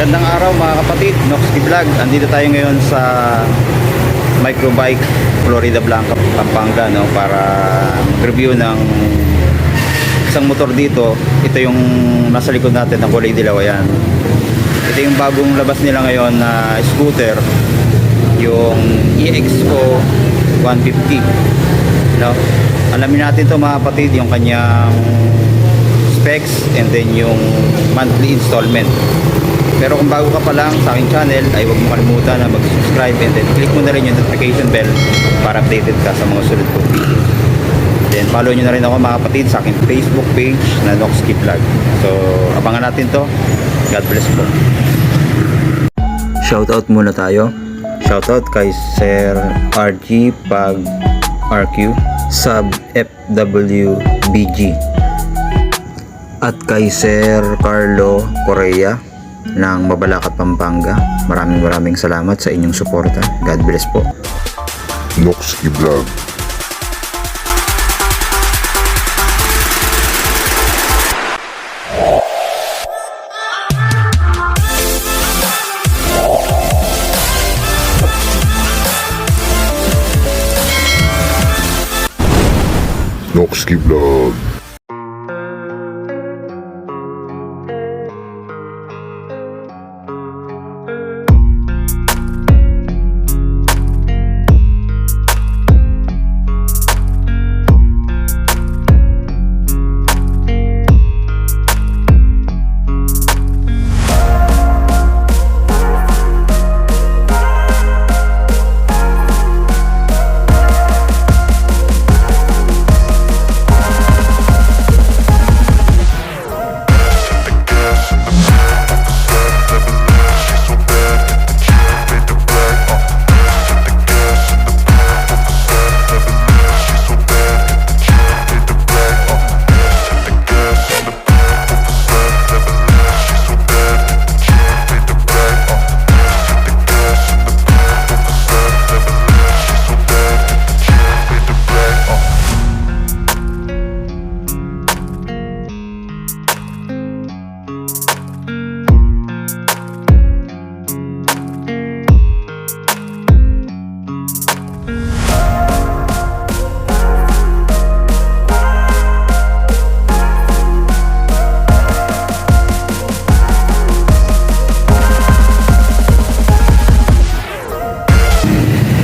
Magandang araw mga kapatid, Noxky Vlog. Andito tayo ngayon sa Microbike Florida Blanca, Pampanga, no, para mag-review ng isang motor dito. Ito yung nasa likod natin ng kulay dilaw. Ayan. Ito yung bagong labas nila ngayon na scooter, yung EXO 150, no? Alamin natin to mga kapatid, yung kanyang specs and then yung monthly installment. Pero kung bago ka pa lang sa aking channel, ay huwag mo kalimutan na mag-subscribe and then click mo na rin yung notification bell para updated ka sa mga sunod kong video. Then follow nyo na rin ako mga kapatid sa aking Facebook page na Noxky Vlog. So abangan natin to. God bless po. Shoutout muna tayo. Shoutout kay Sir RG Pag RQ Sub FWBG at kay Sir Carlo Correa ng Mabalacat, Pampanga. Maraming salamat sa inyong suporta. God bless po. Noxky Vlog. Noxky Vlog.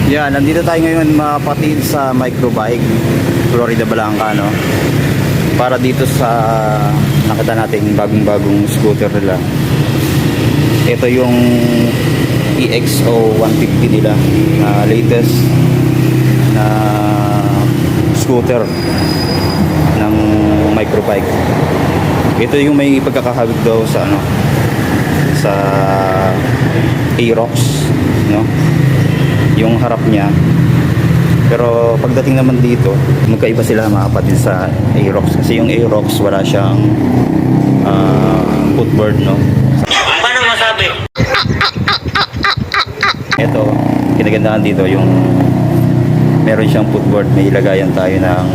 Yan, nandito tayo ngayon mga kapatid sa Microbike Florida Blanca, no? Para dito sa nakita natin bagong scooter nila. Ito yung EXO 150 nila na latest na scooter ng Microbike. Ito yung may pagkakahawig daw sa sa Aerox, no? Yung harap niya. Pero pagdating naman dito, magkaiba sila mga kapatid sa Aerox, kasi yung Aerox wala siyang footboard, no? Paano masabi? Ito, kinagandahan dito yung meron siyang footboard, may ilagayan tayo ng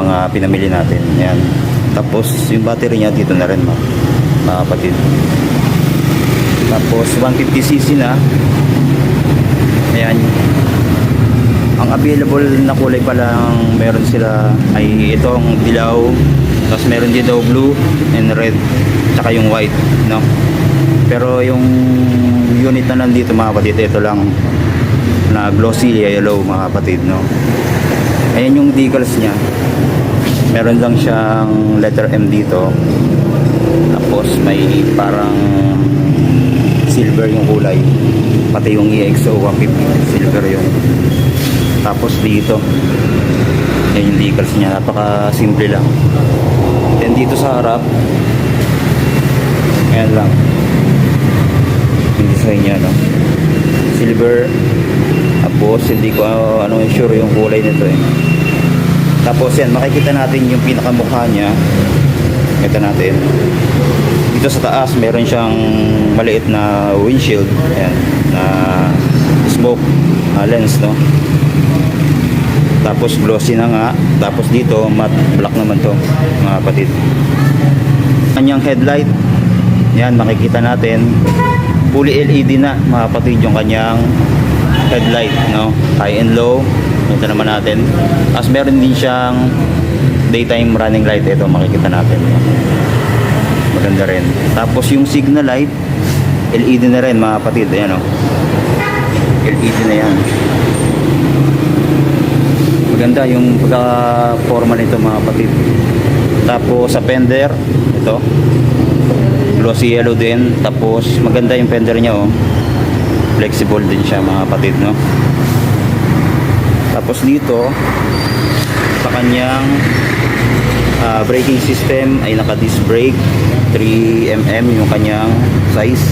mga pinamili natin. Yan. Tapos yung battery niya dito na rin mga kapatid. Tapos 150cc na. Ayan. Ang available na kulay pa lang meron sila ay itong dilaw, tapos meron din daw blue and red, tsaka yung white, no? Pero yung unit na nandito mga kapatid, ito lang na glossy yellow mga kapatid, no? Ayan yung decals niya. Meron lang siyang letter M dito. Tapos may parang silver yung kulay, pati yung EXO 150 silver yun. Tapos dito yan yung decals niya, napaka simple lang. Then dito sa harap, ayan lang yung design niya, no? Silver. Tapos hindi ko sure yung kulay nito eh. Tapos yan, makikita natin yung pinakamukha niya. Ito natin dito sa taas, meron siyang maliit na windshield, ayan, na smoke lens, no? Tapos glossy na nga. Tapos dito matte black naman to mga kapatid. Kanyang headlight, Yan, makikita natin fully LED na mga kapatid yung kanyang headlight, no? High and low. Ito naman natin. As meron din siyang daytime running light. Ito makikita natin. Maganda rin. Tapos yung signal light LED na rin mga kapatid. Ayan, oh. LED na yan. Maganda yung pagka-forma nito mga kapatid. Tapos sa fender, ito glossy yellow din. Tapos maganda yung fender nya, oh. Flexible din siya mga kapatid, no? Tapos dito sa kanyang braking system ay naka disc brake 3mm yung kanyang size.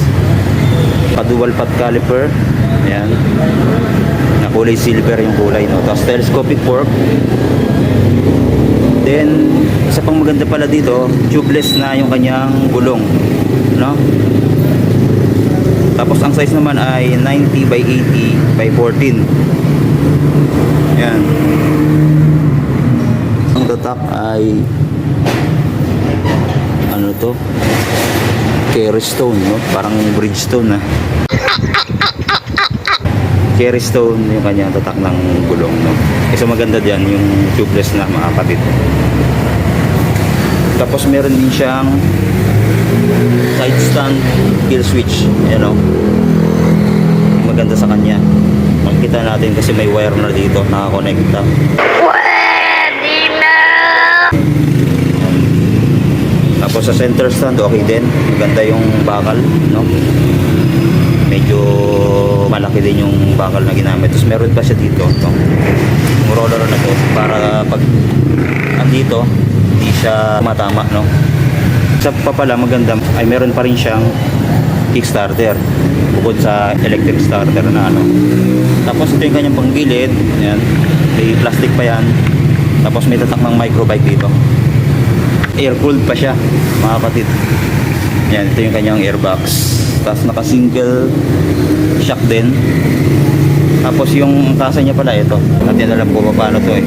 Pa dual path caliper. Ayan, na kulay silver yung kulay, no? Tapos telescopic fork. Then isa pang maganda pala dito, tubeless na yung kanyang gulong, no? Tapos ang size naman ay 90 by 80 by 14. Yan. Ang tatak ay ano to? Cherry stone, no? Parang Bridgestone, na. Cherry stone yung kanyang tatak ng gulong, no? Isa maganda diyan yung tubeless na mga kapatid. Tapos meron din siyang side stand kill switch, you know. Maganda sa kanya. Makikita natin kasi may wire na dito nakakonekta. Pwede na! Tapos sa center stand okay din. Maganda yung bakal, no? Medyo malaki din yung bakal na ginamit. Tapos meron pa siya dito, no? Yung roller na to para pag andito hindi siya matama, no? Sa pa pala maganda ay meron pa rin siyang kickstarter bukod sa electric starter na ano. Tapos ito yung kanyang panggilid, yan, may plastic pa yan. Tapos may tatak ng microbike dito, air cooled pa siya mga kapatid. Yan, ito yung kanyang airbox. Tapos naka single shock din. Tapos yung kasa niya pala ito, natin alam ko paano to, eh.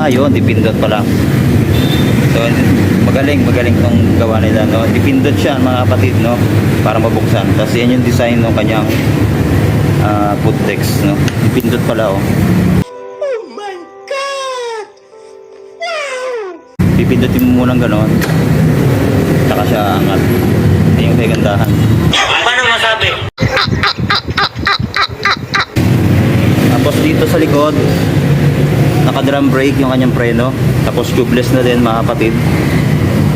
Yun, dipindot pala. So, magaling tong gawa nila, no? Dipindot siya mga kapatid, no? Para mabuksan. Tapos yan yung design ng kanyang foot text, no? Dipindot pala, oh. Oh my God! Wow! Pipindutin mo munang ganon, saka siya angat. Yan yung kagandahan. Paano masabi? Tapos dito sa likod naka drum brake yung kanyang preno. Tapos tubeless na din mga kapatid.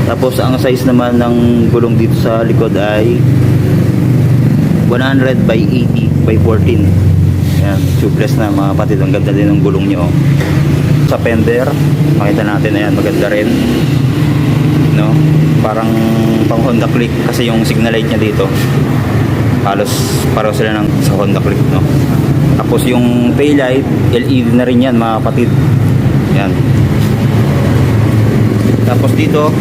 Tapos ang size naman ng gulong dito sa likod ay 100 by 80 by 14. Yan, tubeless na mga kapatid. Ang ganda din ng gulong nyo. Sa fender makita natin, ayan, maganda rin, no? Parang pang Honda Click kasi yung signal light niya dito halos pareho sila ng sa Honda Click, no? Tapos yung tail light LED na rin yan mga kapatid. Yan. Tapos dito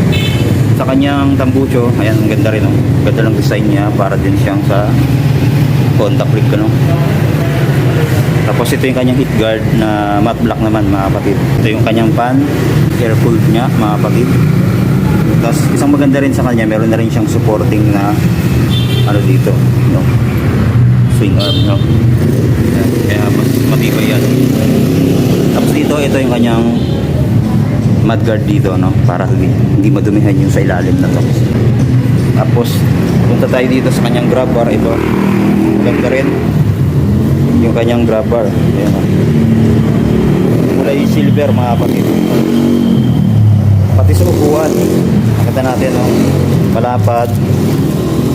sa kanyang tambucho, ayan, ang ganda rin, no? Ganda ng design niya, para din siyang sa Honda Click, no? Tapos ito yung kanyang heat guard na matte black naman mga kapatid. Ito yung kanyang pan, air cooled niya mga kapatid. Tapos isang maganda rin sa kanya, meron na rin siyang supporting na ano dito, no? Swing arm, no? Ayan, kaya mas matibay yan. Tapos dito, ito yung kanyang mud guard dito, no? Para hindi madumihan yung sa ilalim na to. Tapos punta tayo dito sa kanyang grab bar. Ito ganda rin yung kanyang grab bar. Ayan, no? Kulay silver mga kapatid. Pati sa upuan nakita natin, no? Malapad.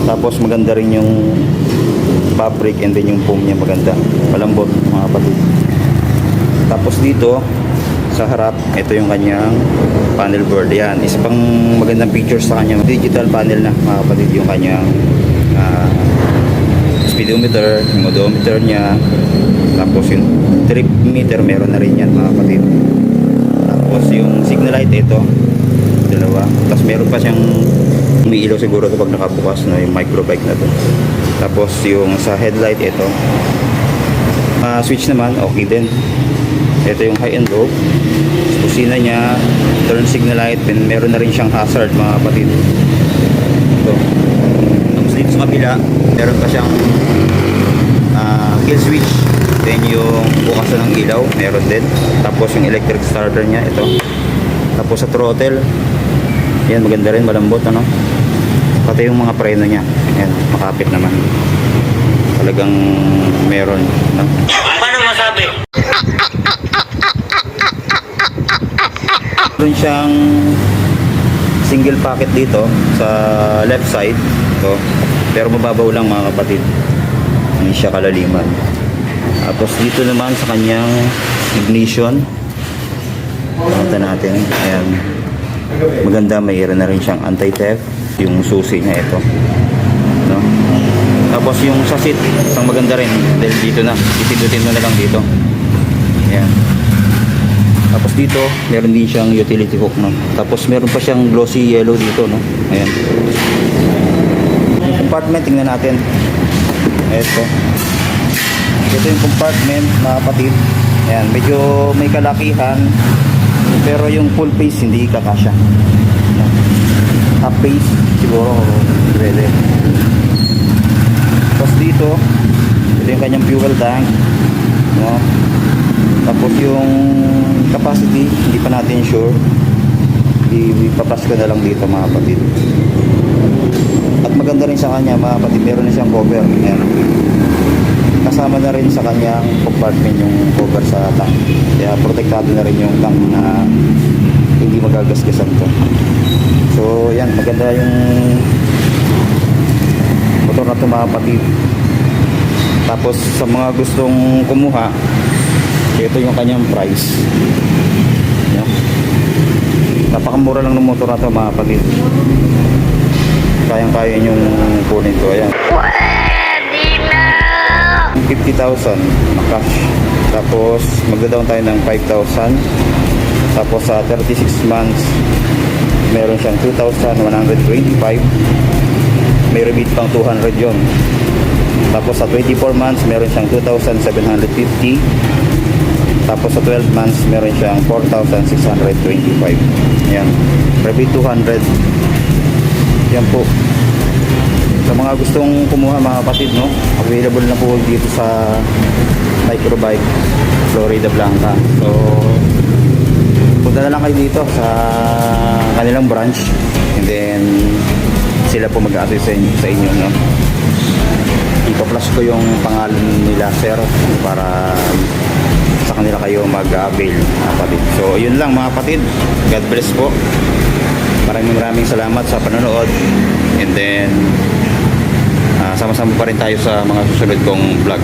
Tapos maganda rin yung fabric, and then yung foam niya maganda, malambot mga kapatid. Tapos dito sa harap, ito yung kanyang panel board. Yan, isa pang magandang features sa kanya, digital panel na mga kapatid, yung kanyang speedometer, yung odometer niya. Tapos yung trip meter meron na rin yan mga kapatid. Tapos yung signal light, ito dalawa. Tapos meron pa siyang umiilaw siguro ito pag nakabukas, no, yung microbike na to. Tapos yung sa headlight, ito switch naman okay din. Ito yung high and low, kusina niya, turn signal light, then meron na rin siyang hazard mga kapatid. Ito kabila, meron pa siyang kill switch. Then yung bukasan ng ilaw, meron din. Tapos yung electric starter niya, ito. Tapos sa throttle, yan, maganda rin, malambot, ano. Pati yung mga preno niya, yan, makapit naman. Talagang meron, no? Paano masabi? Meron siyang single pocket dito sa left side, ito. Pero mababaw lang, mga kapatid. Hindi siya kalaliman. Tapos dito naman sa kanyang ignition, nakita natin, ayan, maganda, mayroon na rin siyang anti-theft, yung susi niya ito, no? Tapos yung sa seat, isang maganda rin, dahil dito na, ipindutin mo na lang dito, ayan. Tapos dito, meron din siyang utility hook, no? Tapos meron pa siyang glossy yellow dito, no? Ayan. Yung compartment, tingnan natin. Ito yung compartment, mga kapatid. Ayan, medyo may kalakihan, pero yung full face hindi kakasya. Half face siguro pwede. Tapos dito, ito yung kanyang fuel tank, no? Tapos yung capacity, hindi pa natin sure. Ipapas ko na lang dito, mga kapatid. At maganda rin sa kanya, mga kapatid, meron na siyang cover. Ayan. Kasama na rin sa kanyang compartment yung cover sa tank. Kaya protektado na rin yung tank na hindi magagasgasan to. So yan, maganda yung motor na ito, mga kapatid. Tapos sa mga gustong kumuha, ito yung kanyang price. Yan. Napakamura lang ng motor na ito, mga kapatid. Kayang-kaya yung kunin to. Ayan, Pwede na! 50,000 na cash. Tapos magda-down tayo ng 5,000. Tapos sa 36 months meron siyang 2,125. May rebate pang 200 yon. Tapos sa 24 months meron siyang 2,750. Tapos sa 12 months meron siyang 4,625. Ayan, rebate 200. Yan po. Sa mga gustong kumuha, mga kapatid, no, available na po dito sa Microbike Florida Blanca. So punta na lang kayo dito sa kanilang branch, and then sila po mag-assist sa inyo, no. Ipa-plus ko yung pangalan nila, sir, para sa kanila kayo mag-avail, mga kapatid. So yun lang, mga kapatid. God bless po. Maraming salamat sa panonood, and then sama-sama pa rin tayo sa mga susunod kong vlog.